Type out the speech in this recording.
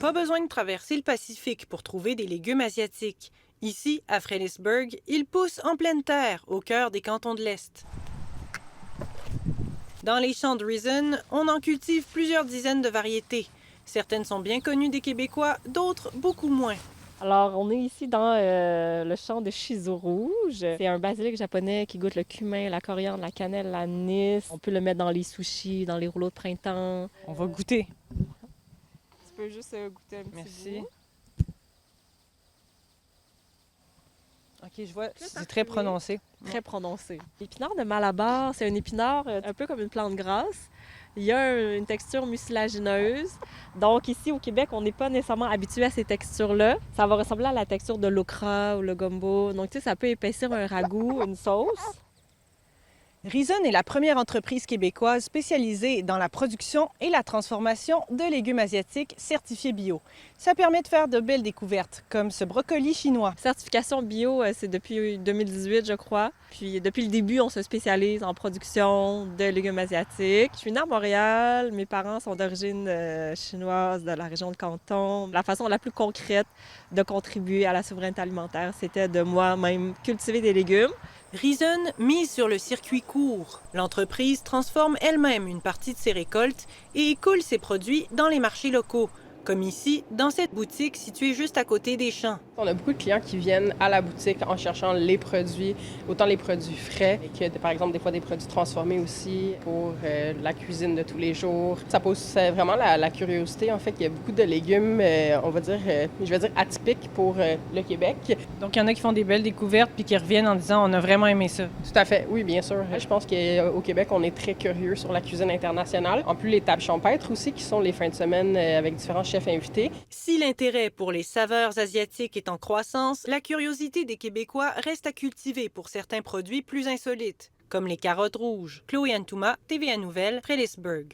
Pas besoin de traverser le Pacifique pour trouver des légumes asiatiques. Ici, à Fredericksburg, ils poussent en pleine terre, au cœur des cantons de l'Est. Dans les champs de Reason, on en cultive plusieurs dizaines de variétés. Certaines sont bien connues des Québécois, d'autres beaucoup moins. Alors, on est ici dans le champ de shiso rouge. C'est un basilic japonais qui goûte le cumin, la coriandre, la cannelle, l'anis. On peut le mettre dans les sushis, dans les rouleaux de printemps. On va goûter. Tu peux juste goûter un petit Merci. bout. OK, je vois, Plus c'est très parfumé. prononcé. Très prononcé. L'épinard de Malabar, c'est un épinard un peu comme une plante grasse. Il y a une texture mucilagineuse. Donc ici au Québec, on n'est pas nécessairement habitué à ces textures-là. Ça va ressembler à la texture de l'okra ou le gumbo. Donc tu sais, ça peut épaissir un ragoût, une sauce. Reason est la première entreprise québécoise spécialisée dans la production et la transformation de légumes asiatiques certifiés bio. Ça permet de faire de belles découvertes, comme ce brocoli chinois. Certification bio, c'est depuis 2018, je crois. Puis depuis le début, on se spécialise en production de légumes asiatiques. Je suis née à Montréal. Mes parents sont d'origine chinoise de la région de Canton. La façon la plus concrète de contribuer à la souveraineté alimentaire, c'était de moi-même cultiver des légumes. Reason mise sur le circuit court. L'entreprise transforme elle-même une partie de ses récoltes et écoule ses produits dans les marchés locaux, comme ici, dans cette boutique située juste à côté des champs. On a beaucoup de clients qui viennent à la boutique en cherchant les produits, autant les produits frais que, par exemple, des fois des produits transformés aussi pour la cuisine de tous les jours. Ça pose vraiment la curiosité. En fait, il y a beaucoup de légumes, on va dire, je vais dire atypiques pour le Québec. Donc, il y en a qui font des belles découvertes puis qui reviennent en disant « on a vraiment aimé ça ». Tout à fait, oui, bien sûr. Je pense qu'au Québec, on est très curieux sur la cuisine internationale. En plus, les tables champêtres aussi, qui sont les fins de semaine avec différents chefs invités. Si l'intérêt pour les saveurs asiatiques est en croissance, la curiosité des Québécois reste à cultiver pour certains produits plus insolites, comme les carottes rouges. Chloé Antouma, TVA Nouvelles, Fredericksburg.